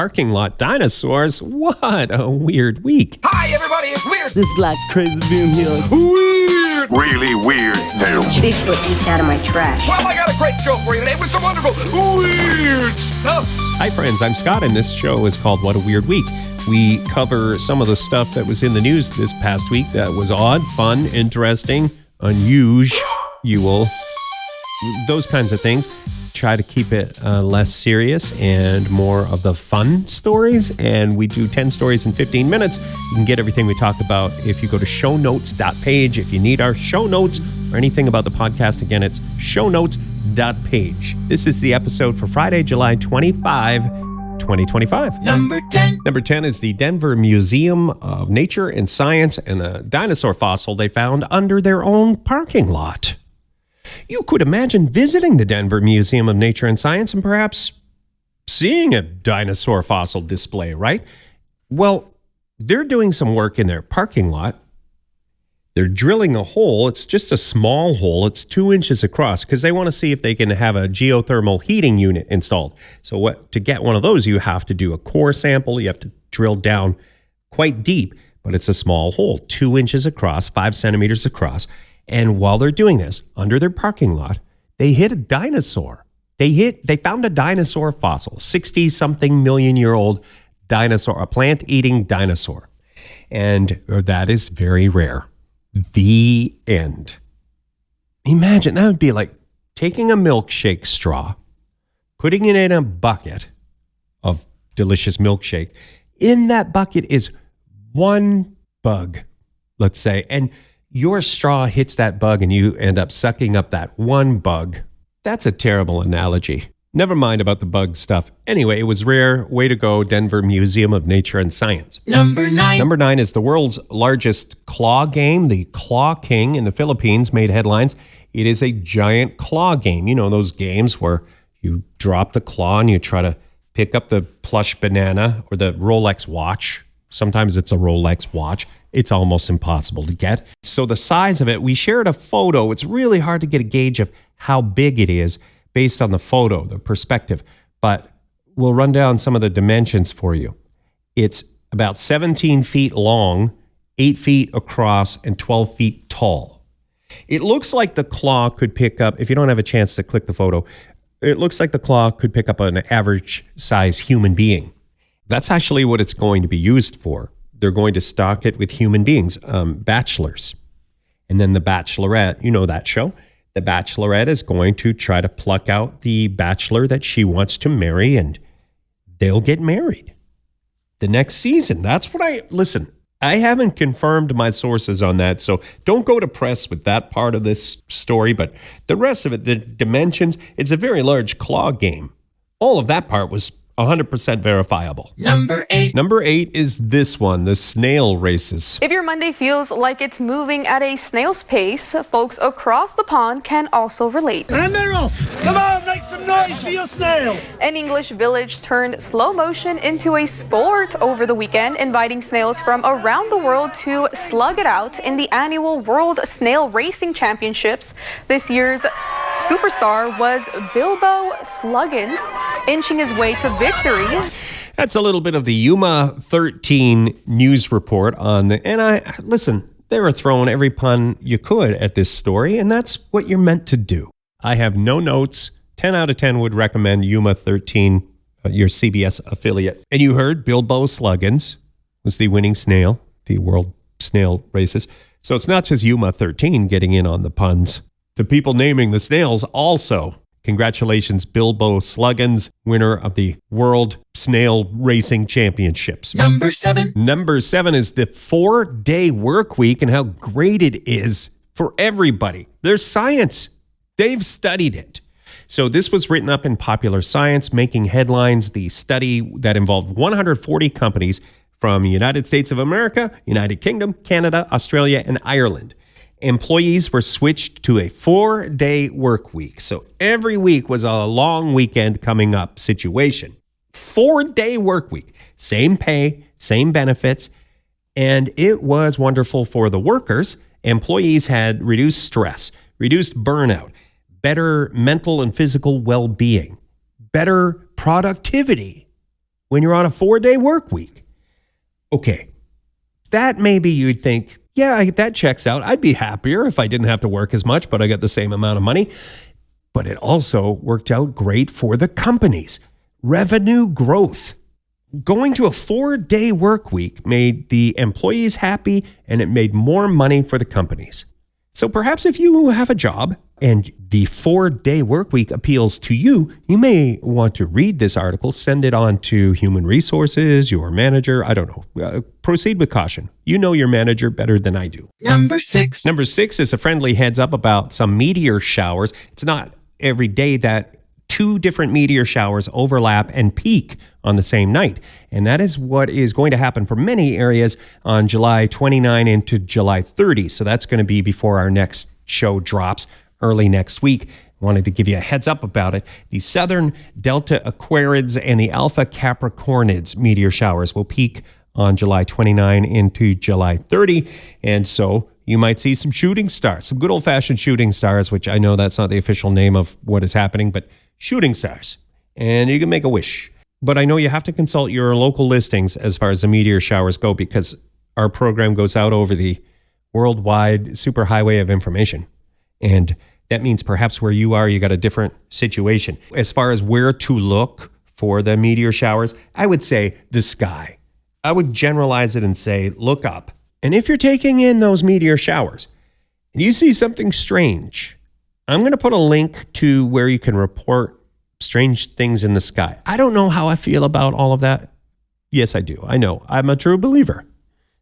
parking lot dinosaurs. What a weird week. Hi, everybody, it's Weird. This is like crazy being here. Weird. Really weird tales. Bigfoot eats out of my trash. Well, I got a great show for you today with some wonderful weird stuff. Hi, friends. I'm Scott, and this show is called What a Weird Week. We cover some of the stuff that was in the news this past week that was odd, fun, interesting, unusual, those kinds of things. Try to keep it less serious and more of the fun stories. And we do 10 stories in 15 minutes. You can get everything we talk about if you go to shownotes.page. If you need our show notes or anything about the podcast, again, it's shownotes.page. This is the episode for Friday, July 25, 2025. Number 10. Number 10 is the Denver Museum of Nature and Science and a dinosaur fossil they found under their own parking lot. You could imagine visiting the Denver Museum of Nature and Science and perhaps seeing a dinosaur fossil display, right? Well, they're doing some work in their parking lot. They're drilling a hole. It's just a small hole. It's 2 inches across because they want to see if they can have a geothermal heating unit installed. So to get one of those, you have to do a core sample. You have to drill down quite deep, but it's a small hole, 2 inches across, 5 centimeters across. And while they're doing this, under their parking lot, they hit a dinosaur. They found a dinosaur fossil, 60-something million-year-old dinosaur, a plant-eating dinosaur. And that is very rare. The end. Imagine, that would be like taking a milkshake straw, putting it in a bucket of delicious milkshake. In that bucket is one bug, let's say, and your straw hits that bug and you end up sucking up that one bug. That's a terrible analogy. Never mind about the bug stuff. Anyway, it was rare. Way to go, Denver Museum of Nature and Science. Number 9. Number 9 is the world's largest claw game. The Claw King in the Philippines made headlines. It is a giant claw game. You know, those games where you drop the claw and you try to pick up the plush banana or the Rolex watch. Sometimes it's a Rolex watch. It's almost impossible to get. So the size of it, we shared a photo. It's really hard to get a gauge of how big it is based on the photo, the perspective. But we'll run down some of the dimensions for you. It's about 17 feet long, 8 feet across, and 12 feet tall. It looks like the claw could pick up, if you don't have a chance to click the photo, it looks like the claw could pick up an average size human being. That's actually what it's going to be used for. They're going to stock it with human beings, bachelors. And then the Bachelorette, you know that show? The Bachelorette is going to try to pluck out the bachelor that she wants to marry, and they'll get married the next season. That's what listen, I haven't confirmed my sources on that, so don't go to press with that part of this story, but the rest of it, the dimensions, it's a very large claw game. All of that part was 100% verifiable. Number 8. Number 8 is this one, the Snail Races. If your Monday feels like it's moving at a snail's pace, folks across the pond can also relate. And they're off. Come on, make some noise for your snail. An English village turned slow motion into a sport over the weekend, inviting snails from around the world to slug it out in the annual World Snail Racing Championships. This year's superstar was Bilbo Sluggins, inching his way to victory. That's a little bit of the Yuma 13 news report on listen, they were throwing every pun you could at this story, and that's what you're meant to do. I have no notes. 10 out of 10 would recommend Yuma 13, your CBS affiliate. And you heard Bilbo Sluggins was the winning snail, the World Snail Races. So it's not just Yuma 13 getting in on the puns. The people naming the snails also. Congratulations, Bilbo Sluggins, winner of the World Snail Racing Championships. Number 7. Number 7 is the 4-day work week and how great it is for everybody. There's science. They've studied it. So this was written up in Popular Science, making headlines. The study that involved 140 companies from the United States of America, United Kingdom, Canada, Australia, and Ireland. Employees were switched to a 4-day work week. So every week was a long weekend coming up situation. 4-day work week, same pay, same benefits, and it was wonderful for the workers. Employees had reduced stress, reduced burnout, better mental and physical well-being, better productivity. when you're on a 4-day work week. Okay, that maybe you'd think, yeah, that checks out. I'd be happier if I didn't have to work as much, but I got the same amount of money. But it also worked out great for the companies. Revenue growth. Going to a 4-day work week made the employees happy, and it made more money for the companies. So perhaps if you have a job and the 4-day work week appeals to you, you may want to read this article, send it on to human resources, your manager, I don't know. Proceed with caution. You know your manager better than I do. Number 6. Number 6 is a friendly heads up about some meteor showers. It's not every day that 2 different meteor showers overlap and peak on the same night. And that is what is going to happen for many areas on July 29 into July 30. So that's going to be before our next show drops early next week. Wanted to give you a heads up about it. The Southern Delta Aquarids and the Alpha Capricornids meteor showers will peak on July 29 into July 30. And so you might see some shooting stars, some good old-fashioned shooting stars, which I know that's not the official name of what is happening, but shooting stars. And you can make a wish. But I know you have to consult your local listings as far as the meteor showers go, because our program goes out over the worldwide superhighway of information. And that means perhaps where you are, you got a different situation. As far as where to look for the meteor showers, I would say the sky. I would generalize it and say, look up. And if you're taking in those meteor showers and you see something strange, I'm going to put a link to where you can report strange things in the sky. I don't know how I feel about all of that. Yes, I do. I know. I'm a true believer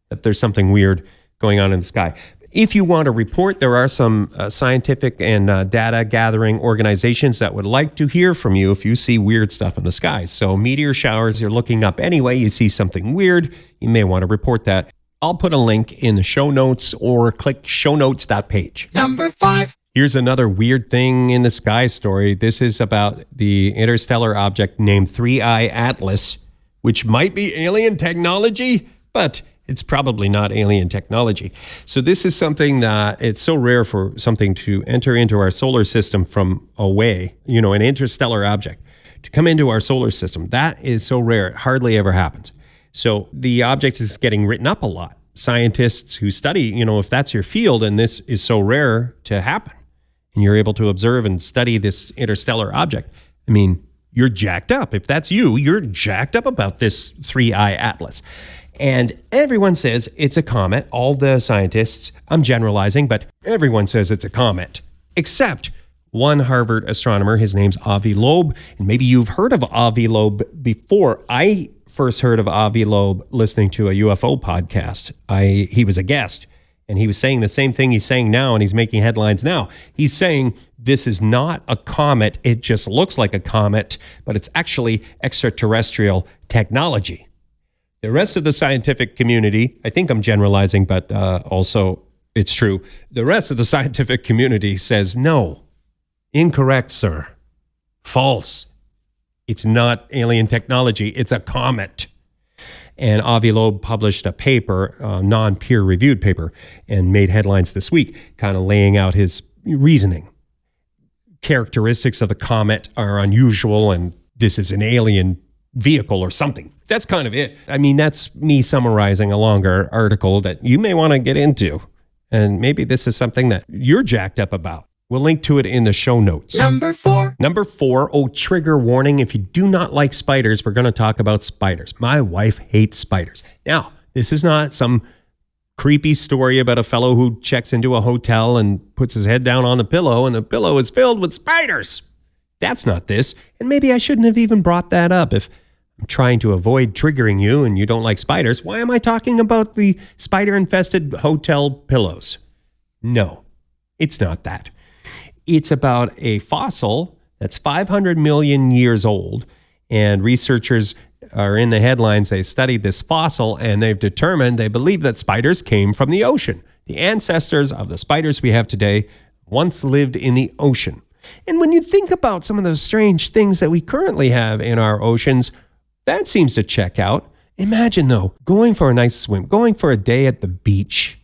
that there's something weird going on in the sky. If you want to report, there are some scientific and data gathering organizations that would like to hear from you if you see weird stuff in the sky. So meteor showers, you're looking up anyway, you see something weird, you may want to report that. I'll put a link in the show notes or click shownotes.page. Number 5. Here's another weird thing in the sky story. This is about the interstellar object named 3I Atlas, which might be alien technology, but it's probably not alien technology. So this is something that it's so rare for something to enter into our solar system from away, an interstellar object to come into our solar system. That is so rare. It hardly ever happens. So the object is getting written up a lot. Scientists who study, if that's your field and this is so rare to happen and you're able to observe and study this interstellar object, I mean, you're jacked up. If that's you, you're jacked up about this 3I Atlas. And everyone says it's a comet. All the scientists, I'm generalizing, but everyone says it's a comet, except one Harvard astronomer. His name's Avi Loeb. And maybe you've heard of Avi Loeb before. I first heard of Avi Loeb listening to a UFO podcast. He was a guest, and he was saying the same thing he's saying now, and he's making headlines now. He's saying this is not a comet. It just looks like a comet, but it's actually extraterrestrial technology. The rest of the scientific community, I think I'm generalizing, but also it's true. The rest of the scientific community says, no, incorrect, sir. False. It's not alien technology. It's a comet. And Avi Loeb published a paper, a non-peer-reviewed paper, and made headlines this week, kind of laying out his reasoning. Characteristics of the comet are unusual, and this is an alien vehicle or something. That's kind of it. I mean, that's me summarizing a longer article that you may want to get into. And maybe this is something that you're jacked up about. We'll link to it in the show notes. Number 4. Number 4, trigger warning. If you do not like spiders, we're going to talk about spiders. My wife hates spiders. Now, this is not some creepy story about a fellow who checks into a hotel and puts his head down on the pillow and the pillow is filled with spiders. That's not this. And maybe I shouldn't have even brought that up. If I'm trying to avoid triggering you and you don't like spiders, why am I talking about the spider-infested hotel pillows? No, it's not that. It's about a fossil that's 500 million years old, and researchers are in the headlines. They studied this fossil, and they've determined, they believe that spiders came from the ocean. The ancestors of the spiders we have today once lived in the ocean. And when you think about some of those strange things that we currently have in our oceans, that seems to check out. Imagine, though, going for a nice swim, going for a day at the beach,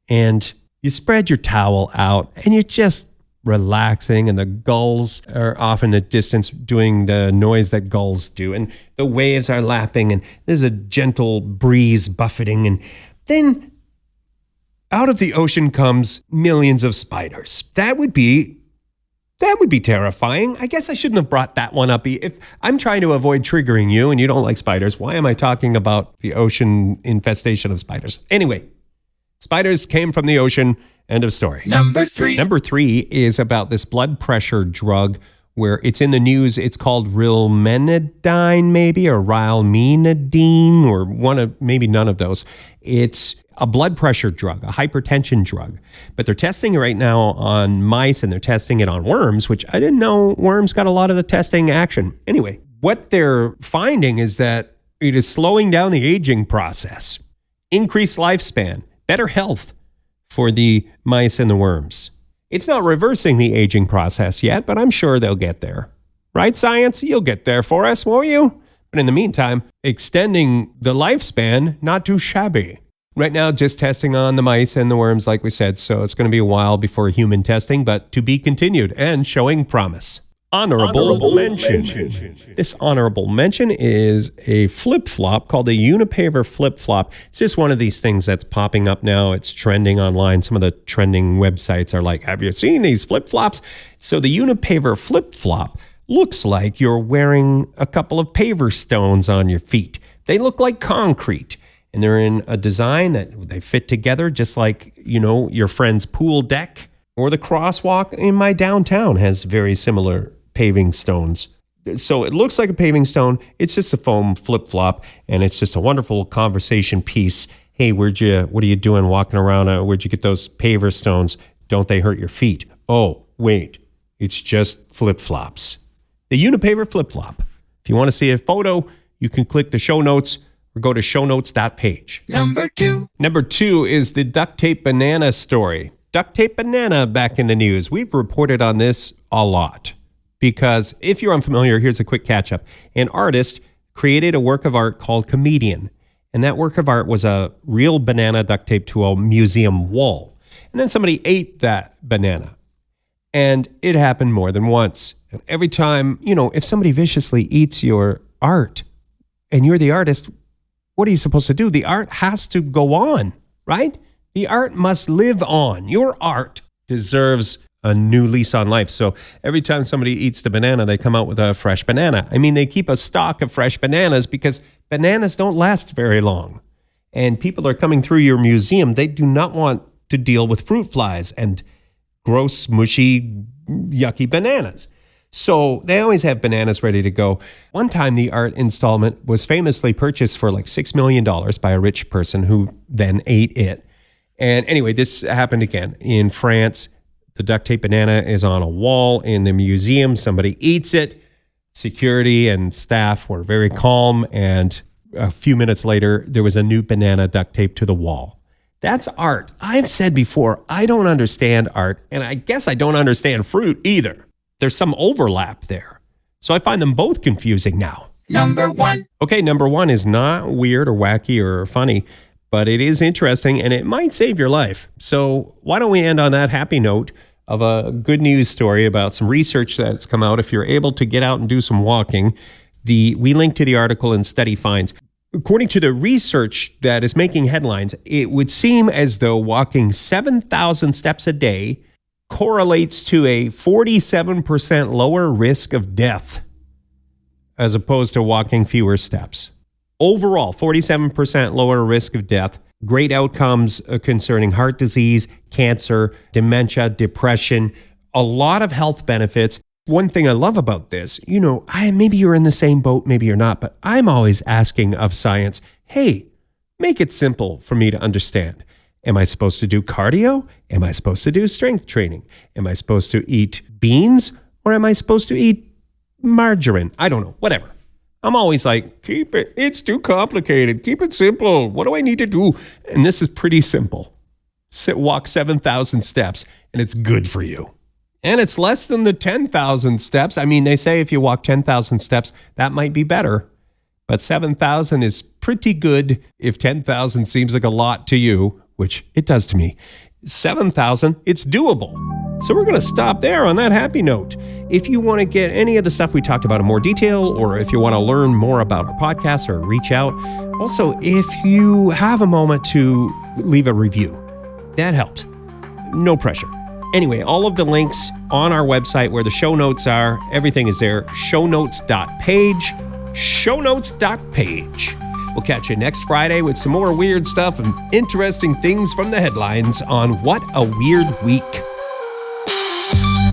and you spread your towel out, and you're just relaxing, and the gulls are off in the distance doing the noise that gulls do, and the waves are lapping, and there's a gentle breeze buffeting, and then out of the ocean comes millions of spiders. That would be terrifying. I guess I shouldn't have brought that one up. If I'm trying to avoid triggering you and you don't like spiders, why am I talking about the ocean infestation of spiders? Anyway, spiders came from the ocean. End of story. Number 3. Number 3 is about this blood pressure drug where it's in the news. It's called rilmenidine, maybe, or rilmenidine, or maybe none of those. It's a blood pressure drug, a hypertension drug. But they're testing it right now on mice, and they're testing it on worms, which I didn't know worms got a lot of the testing action. Anyway, what they're finding is that it is slowing down the aging process, increased lifespan, better health for the mice and the worms. It's not reversing the aging process yet, but I'm sure they'll get there. Right, science? You'll get there for us, won't you? But in the meantime, extending the lifespan, not too shabby. Right now, just testing on the mice and the worms, like we said, so it's going to be a while before human testing, but to be continued and showing promise. Honorable mention. This honorable mention is a flip-flop called a Unipaver flip-flop. It's just one of these things that's popping up now. It's trending online. Some of the trending websites are like, have you seen these flip-flops? So the Unipaver flip-flop looks like you're wearing a couple of paver stones on your feet. They look like concrete. And they're in a design that they fit together just like, your friend's pool deck, or the crosswalk in my downtown has very similar paving stones. So it looks like a paving stone. It's just a foam flip-flop, and it's just a wonderful conversation piece. Hey, what are you doing walking around? Where'd you get those paver stones? Don't they hurt your feet? Oh, wait, it's just flip-flops. The Unipaver flip-flop. If you want to see a photo, you can click the show notes or go to shownotes.page. Number 2. Number 2 is the duct tape banana story. Duct tape banana back in the news. We've reported on this a lot because if you're unfamiliar, here's a quick catch up. An artist created a work of art called Comedian, and that work of art was a real banana duct tape to a museum wall. And then somebody ate that banana, and it happened more than once. And every time, if somebody viciously eats your art and you're the artist, what are you supposed to do? The art has to go on, right? The art must live on. Your art deserves a new lease on life. So every time somebody eats the banana, they come out with a fresh banana. I mean, they keep a stock of fresh bananas because bananas don't last very long. And people are coming through your museum. They do not want to deal with fruit flies and gross, mushy, yucky bananas. So they always have bananas ready to go. One time the art installment was famously purchased for like $6 million by a rich person who then ate it. And anyway, this happened again in France. The duct tape banana is on a wall in the museum. Somebody eats it. Security and staff were very calm. And a few minutes later, there was a new banana duct tape to the wall. That's art. I've said before, I don't understand art. And I guess I don't understand fruit either. There's some overlap there. So I find them both confusing now. Number 1. Okay, number 1 is not weird or wacky or funny, but it is interesting and it might save your life. So why don't we end on that happy note of a good news story about some research that's come out. If you're able to get out and do some walking, we link to the article in Study Finds. According to the research that is making headlines, it would seem as though walking 7,000 steps a day correlates to a 47% lower risk of death as opposed to walking fewer steps. Overall, 47% lower risk of death. Great outcomes concerning heart disease, cancer, dementia, depression, a lot of health benefits. One thing I love about this, maybe you're in the same boat, maybe you're not, but I'm always asking of science, hey, make it simple for me to understand. Am I supposed to do cardio? Am I supposed to do strength training? Am I supposed to eat beans? Or am I supposed to eat margarine? I don't know, whatever. I'm always like, it's too complicated. Keep it simple. What do I need to do? And this is pretty simple. Walk 7,000 steps and it's good for you. And it's less than the 10,000 steps. I mean, they say if you walk 10,000 steps, that might be better. But 7,000 is pretty good if 10,000 seems like a lot to you, which it does to me. 7,000, it's doable. So we're going to stop there on that happy note. If you want to get any of the stuff we talked about in more detail, or if you want to learn more about our podcast or reach out, also, if you have a moment to leave a review, that helps. No pressure. Anyway, all of the links on our website where the show notes are, everything is there. Shownotes.page. Shownotes.page. We'll catch you next Friday with some more weird stuff and interesting things from the headlines on What a Weird Week.